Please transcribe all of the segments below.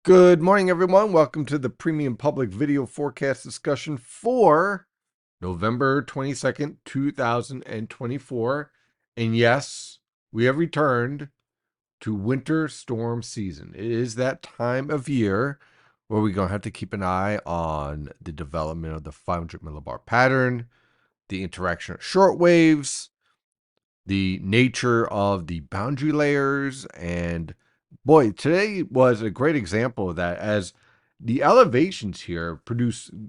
Good morning, everyone. Welcome to the Premium Public Video Forecast discussion for November 22nd, 2024. And yes, we have returned to winter storm season. It is that time of year where we're going to have to keep an eye on the development of the 500 millibar pattern, the interaction of short waves, the nature of the boundary layers. And boy, today was a great example of that, as the elevations here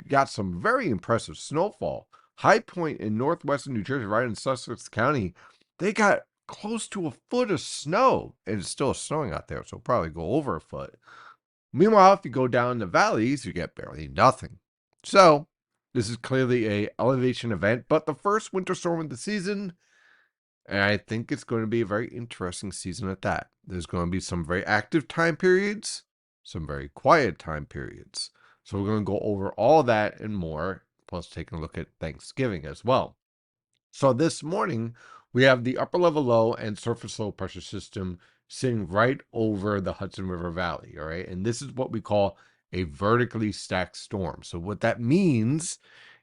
got some very impressive snowfall. High Point in northwestern New Jersey, right in Sussex County, they got close to a foot of snow, and it's still snowing out there, so probably go over a foot. Meanwhile, if you go down the valleys, you get barely nothing. So this is clearly a elevation event, but the first winter storm of the season, and I think it's going to be a very interesting season at that. There's going to be some very active time periods, some very quiet time periods. So we're going to go over all that and more, plus taking a look at Thanksgiving as well. So this morning, we have the upper level low and surface low pressure system sitting right over the Hudson River Valley. All right. And this is what we call a vertically stacked storm. So what that means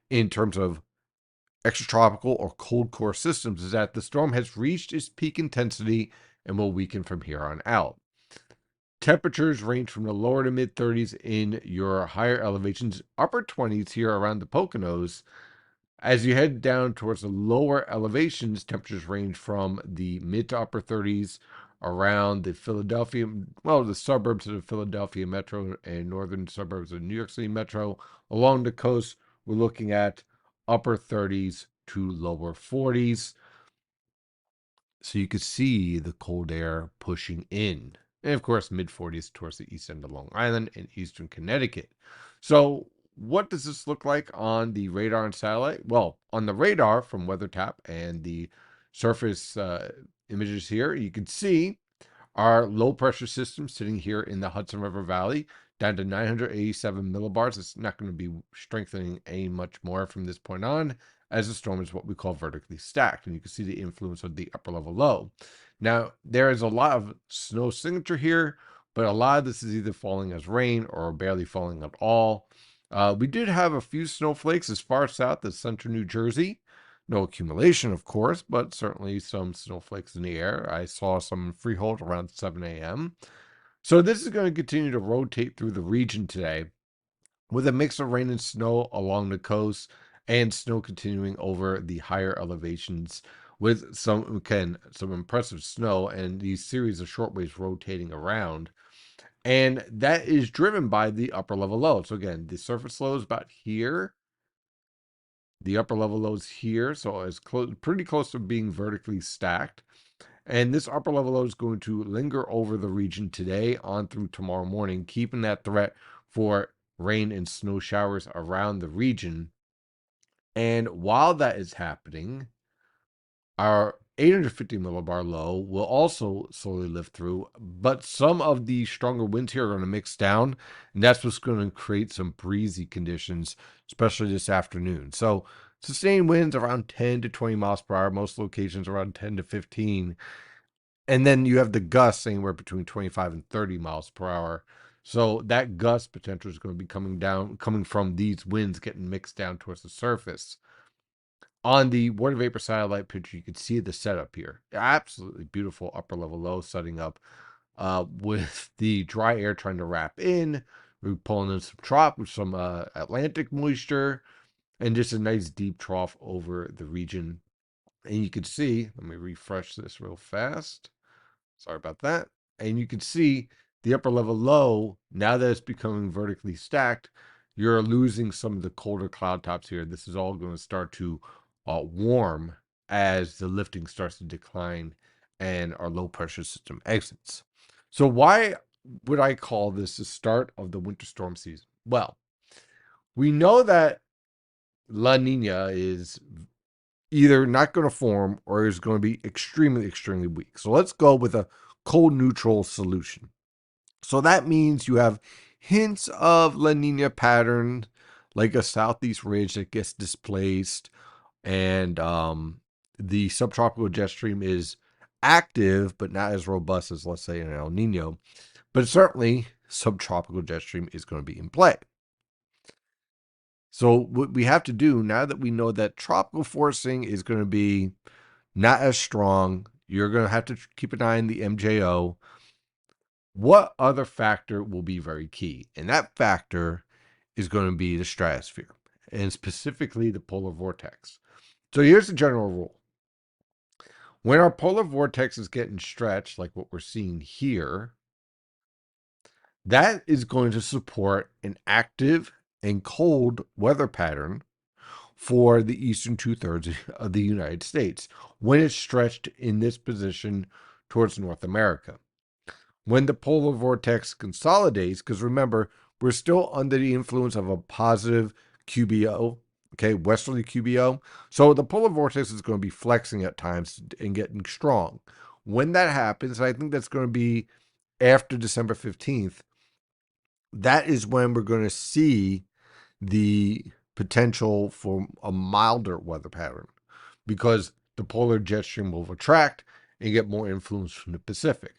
in terms of extratropical or cold core systems is that the storm has reached its peak intensity and will weaken from here on out. Temperatures range from the lower to mid 30s in your higher elevations, upper 20s here around the Poconos. As you head down towards the lower elevations, temperatures range from the mid to upper 30s around the the suburbs of the Philadelphia metro and northern suburbs of New York City metro. Along the coast, we're looking at upper 30s to lower 40s. So you could see the cold air pushing in. And of course, mid 40s towards the east end of Long Island and eastern Connecticut. So, what does this look like on the radar and satellite? Well, on the radar from WeatherTap and the surface images here, you can see our low pressure system sitting here in the Hudson River Valley down to 987 millibars. It's not going to be strengthening any much more from this point on, as the storm is what we call vertically stacked. And you can see the influence of the upper level low. Now, there is a lot of snow signature here, but a lot of this is either falling as rain or barely falling at all. We did have a few snowflakes as far south as central New Jersey. No accumulation, of course, but certainly some snowflakes in the air. I saw some freehold around 7 a.m. So this is going to continue to rotate through the region today with a mix of rain and snow along the coast and snow continuing over the higher elevations with some impressive snow and these series of short waves rotating around. And that is driven by the upper level low. So again, the surface low is about here. The upper level low is here, so it's pretty close to being vertically stacked. And this upper level low is going to linger over the region today on through tomorrow morning, keeping that threat for rain and snow showers around the region. And while that is happening, our 850 millibar low will also slowly lift through, but some of the stronger winds here are going to mix down, and that's what's going to create some breezy conditions, especially this afternoon. So sustained winds around 10 to 20 miles per hour, most locations around 10 to 15. And then you have the gusts anywhere between 25 and 30 miles per hour. So that gust potential is going to be coming from these winds getting mixed down towards the surface. On the water vapor satellite picture, you can see the setup here. Absolutely beautiful upper level low setting up with the dry air trying to wrap in. We're pulling in some Atlantic moisture, and just a nice deep trough over the region. And you can see, let me refresh this real fast. Sorry about that. And you can see the upper level low, now that it's becoming vertically stacked, you're losing some of the colder cloud tops here. This is all going to start to warm as the lifting starts to decline and our low pressure system exits. So why would I call this the start of the winter storm season? Well, we know that La Nina is either not going to form or is going to be extremely, extremely weak. So let's go with a cold neutral solution. So that means you have hints of La Nina pattern, like a southeast ridge that gets displaced, and the subtropical jet stream is active but not as robust as, let's say, an El Nino. But certainly subtropical jet stream is going to be in play. So what we have to do now that we know that tropical forcing is going to be not as strong, you're going to have to keep an eye on the MJO. What other factor will be very key? And that factor is going to be the stratosphere, and specifically the polar vortex. So here's the general rule. When our polar vortex is getting stretched, like what we're seeing here, that is going to support an active and cold weather pattern for the eastern 2/3 of the United States when it's stretched in this position towards North America. When the polar vortex consolidates, because remember, we're still under the influence of a positive QBO, okay, westerly QBO. So the polar vortex is going to be flexing at times and getting strong. When that happens, I think that's going to be after December 15th, that is when we're going to see the potential for a milder weather pattern because the polar jet stream will retract and get more influence from the Pacific.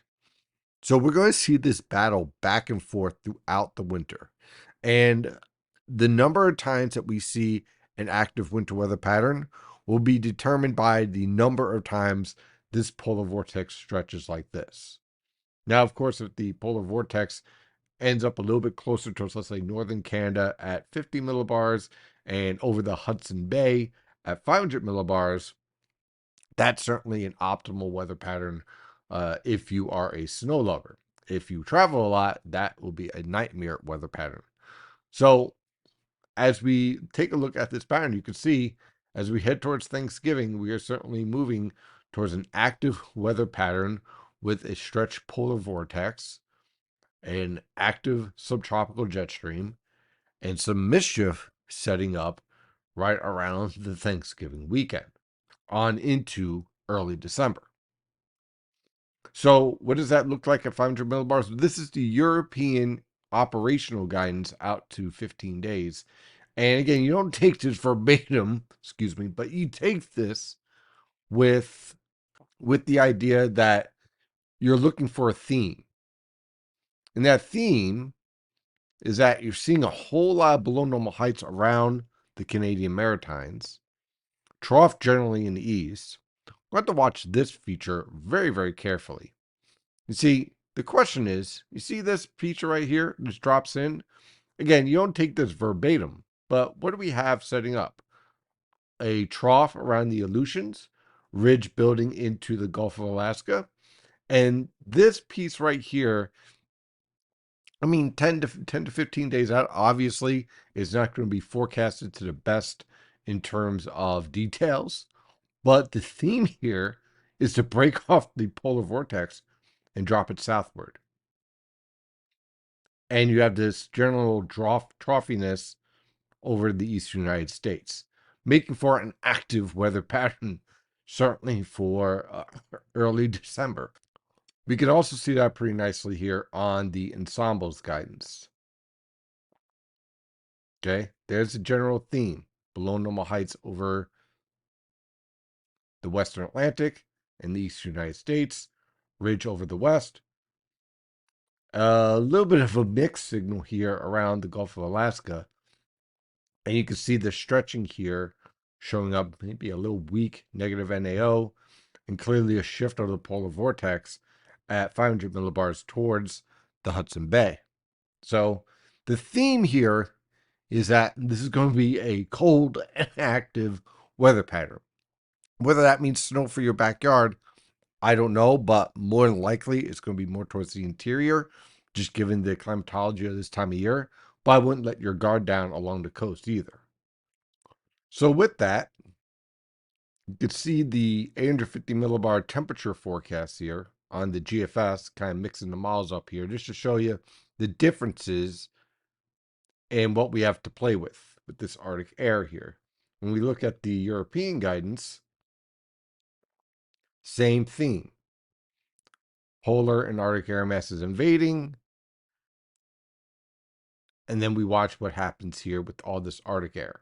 So we're going to see this battle back and forth throughout the winter. And the number of times that we see an active winter weather pattern will be determined by the number of times this polar vortex stretches like this. Now, of course, if the polar vortex ends up a little bit closer towards, let's say, northern Canada at 50 millibars and over the Hudson Bay at 500 millibars, that's certainly an optimal weather pattern if you are a snow lover. If you travel a lot, that will be a nightmare weather pattern. So as we take a look at this pattern, you can see as we head towards Thanksgiving, we are certainly moving towards an active weather pattern with a stretched polar vortex, an active subtropical jet stream, and some mischief setting up right around the Thanksgiving weekend on into early December. So what does that look like at 500 millibars? This is the European operational guidance out to 15 days. And again, you don't take this verbatim, excuse me, but you take this with the idea that you're looking for a theme. And that theme is that you're seeing a whole lot of below normal heights around the Canadian Maritimes, trough generally in the east. We're going to have to watch this feature very, very carefully. You see, the question is, you see this feature right here, this drops in? Again, you don't take this verbatim, but what do we have setting up? A trough around the Aleutians, ridge building into the Gulf of Alaska, and this piece right here, I mean, 10 to 15 days out, obviously, is not going to be forecasted to the best in terms of details. But the theme here is to break off the polar vortex and drop it southward. And you have this general troughiness over the eastern United States, making for an active weather pattern, certainly for early December. We can also see that pretty nicely here on the ensembles guidance. Okay, there's a general theme. Below normal heights over the western Atlantic and the eastern United States, ridge over the west. A little bit of a mixed signal here around the Gulf of Alaska. And you can see the stretching here showing up maybe a little weak negative NAO and clearly a shift of the polar vortex at 500 millibars towards the Hudson Bay. So the theme here is that this is going to be a cold and active weather pattern. Whether that means snow for your backyard, I don't know, but more than likely it's going to be more towards the interior, just given the climatology of this time of year. But I wouldn't let your guard down along the coast either. So with that, you can see the 850 millibar temperature forecast here on the GFS, kind of mixing the models up here, just to show you the differences and what we have to play with this Arctic air here. When we look at the European guidance, same theme. Polar and Arctic air masses invading. And then we watch what happens here with all this Arctic air.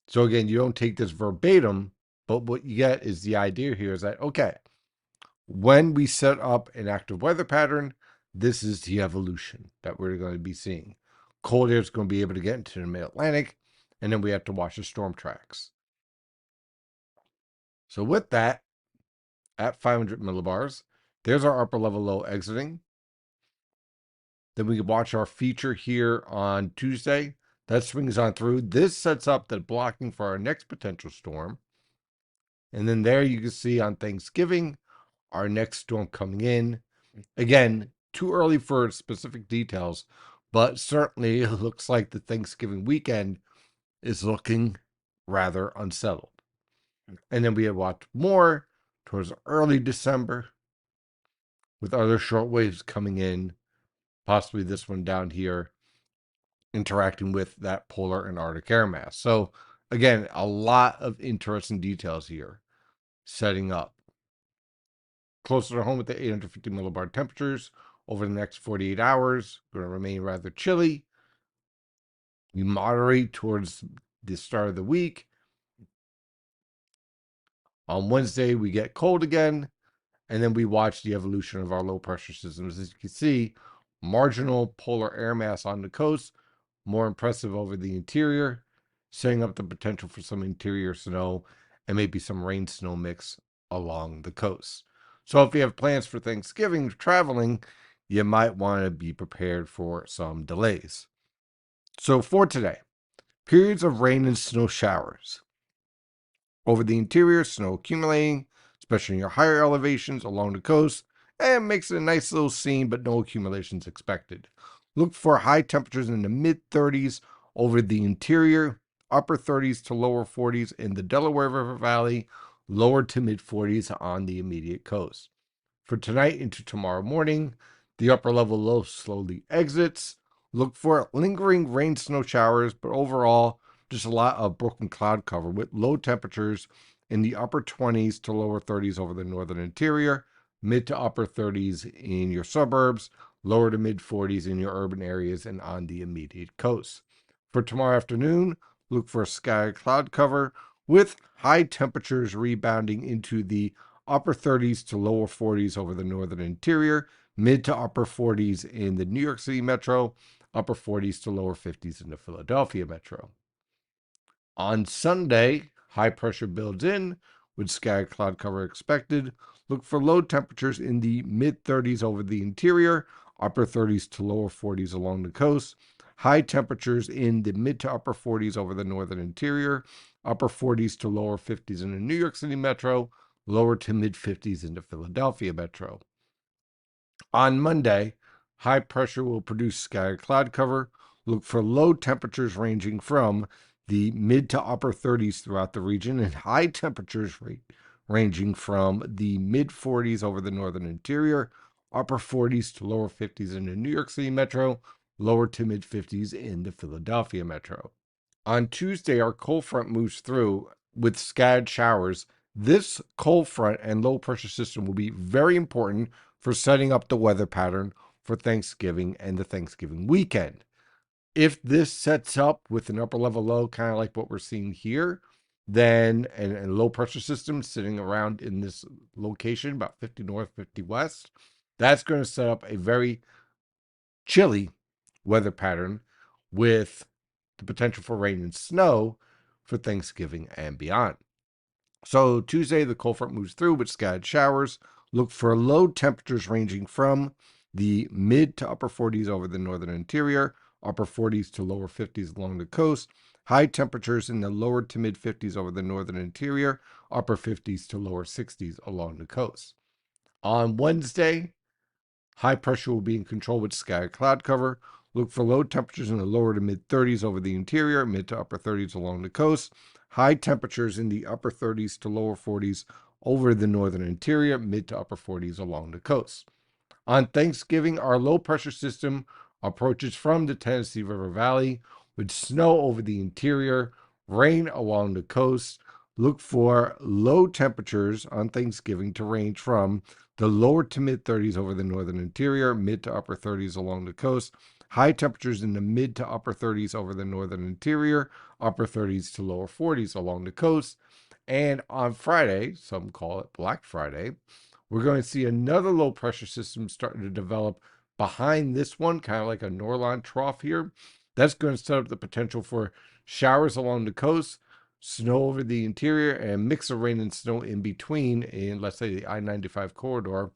So again, you don't take this verbatim, but what you get is the idea here is that, okay, when we set up an active weather pattern, this is the evolution that we're going to be seeing. Cold air is going to be able to get into the mid-Atlantic, and then we have to watch the storm tracks. So with that, at 500 millibars, there's our upper level low exiting. Then we can watch our feature here on Tuesday. That swings on through. This sets up the blocking for our next potential storm. And then there you can see on Thanksgiving, our next storm coming in. Again, too early for specific details, but certainly it looks like the Thanksgiving weekend is looking rather unsettled. And then we have watched more towards early December with other short waves coming in, possibly this one down here, interacting with that polar and Arctic air mass. So again, a lot of interesting details here setting up. Closer to home with the 850 millibar temperatures over the next 48 hours, going to remain rather chilly. We moderate towards the start of the week. On Wednesday, we get cold again, and then we watch the evolution of our low pressure systems. As you can see, marginal polar air mass on the coast, more impressive over the interior, setting up the potential for some interior snow and maybe some rain snow mix along the coast. So if you have plans for Thanksgiving traveling, you might want to be prepared for some delays. So for today, periods of rain and snow showers. Over the interior, snow accumulating, especially in your higher elevations along the coast, and makes it a nice little scene, but no accumulations expected. Look for high temperatures in the mid 30s over the interior, upper 30s to lower 40s in the Delaware River Valley, lower to mid 40s on the immediate coast. For tonight into tomorrow morning, the upper level low slowly exits. Look for lingering rain snow showers, but overall, just a lot of broken cloud cover with low temperatures in the upper 20s to lower 30s over the northern interior, mid to upper 30s in your suburbs, lower to mid 40s in your urban areas and on the immediate coast. For tomorrow afternoon, look for sky cloud cover with high temperatures rebounding into the upper 30s to lower 40s over the northern interior, mid to upper 40s in the New York City metro, upper 40s to lower 50s in the Philadelphia metro. On Sunday, high pressure builds in with scattered cloud cover expected. Look for low temperatures in the mid 30s over the interior, upper 30s to lower 40s along the coast. High temperatures in the mid to upper 40s over the northern interior, upper 40s to lower 50s in the New York City metro, lower to mid 50s in the Philadelphia metro. On Monday, high pressure will produce scattered cloud cover. Look for low temperatures ranging from the mid to upper 30s throughout the region and high temperatures ranging from the mid 40s over the northern interior, upper 40s to lower 50s in the New York City metro, lower to mid 50s in the Philadelphia metro. On Tuesday, our cold front moves through with scattered showers. This cold front and low pressure system will be very important for setting up the weather pattern for Thanksgiving and the Thanksgiving weekend. If this sets up with an upper level low, kind of like what we're seeing here, then and low pressure system sitting around in this location, about 50 north, 50 west, that's going to set up a very chilly weather pattern with the potential for rain and snow for Thanksgiving and beyond. So Tuesday, the cold front moves through with scattered showers. Look for low temperatures ranging from the mid to upper 40s over the northern interior, upper 40s to lower 50s along the coast. High temperatures in the lower to mid 50s over the northern interior, upper 50s to lower 60s along the coast. On Wednesday, high pressure will be in control with scattered cloud cover. Look for low temperatures in the lower to mid 30s over the interior, mid to upper 30s along the coast. High temperatures in the upper 30s to lower 40s over the northern interior, mid to upper 40s along the coast. On Thanksgiving, our low pressure system approaches from the Tennessee River Valley with snow over the interior, rain along the coast. Look for low temperatures on Thanksgiving to range from the lower to mid 30s over the northern interior, mid to upper 30s along the coast. High temperatures in the mid to upper 30s over the northern interior, upper 30s to lower 40s along the coast. And on Friday, some call it Black Friday, we're going to see another low pressure system starting to develop behind this one, kind of like a Norland trough here. That's going to set up the potential for showers along the coast, snow over the interior, and mix of rain and snow in between in, let's say, the I-95 corridor.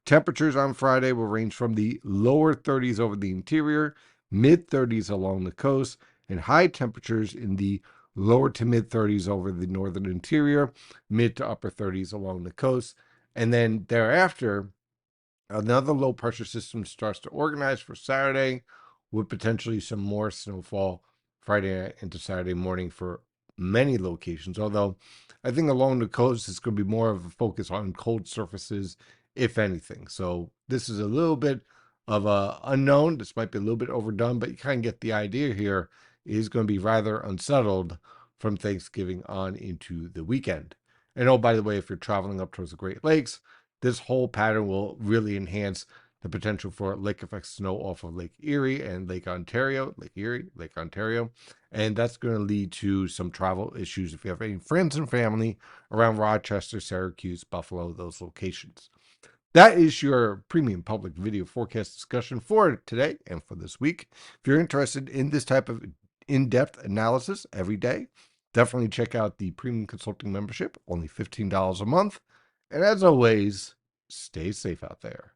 Temperatures on Friday will range from the lower 30s over the interior, mid 30s along the coast, and high temperatures in the lower to mid 30s over the northern interior, mid to upper 30s along the coast. And then thereafter, another low pressure system starts to organize for Saturday with potentially some more snowfall Friday night into Saturday morning for many locations. Although I think along the coast, it's going to be more of a focus on cold surfaces, if anything. So this is a little bit of a unknown. This might be a little bit overdone, but you kind of get the idea here. It is going to be rather unsettled from Thanksgiving on into the weekend. And oh, by the way, if you're traveling up towards the Great Lakes, this whole pattern will really enhance the potential for lake effect snow off of Lake Erie and Lake Ontario, Lake Erie, Lake Ontario. And that's going to lead to some travel issues if you have any friends and family around Rochester, Syracuse, Buffalo, those locations. That is your premium public video forecast discussion for today and for this week. If you're interested in this type of in-depth analysis every day, definitely check out the premium consulting membership, only $15 a month. And as always, stay safe out there.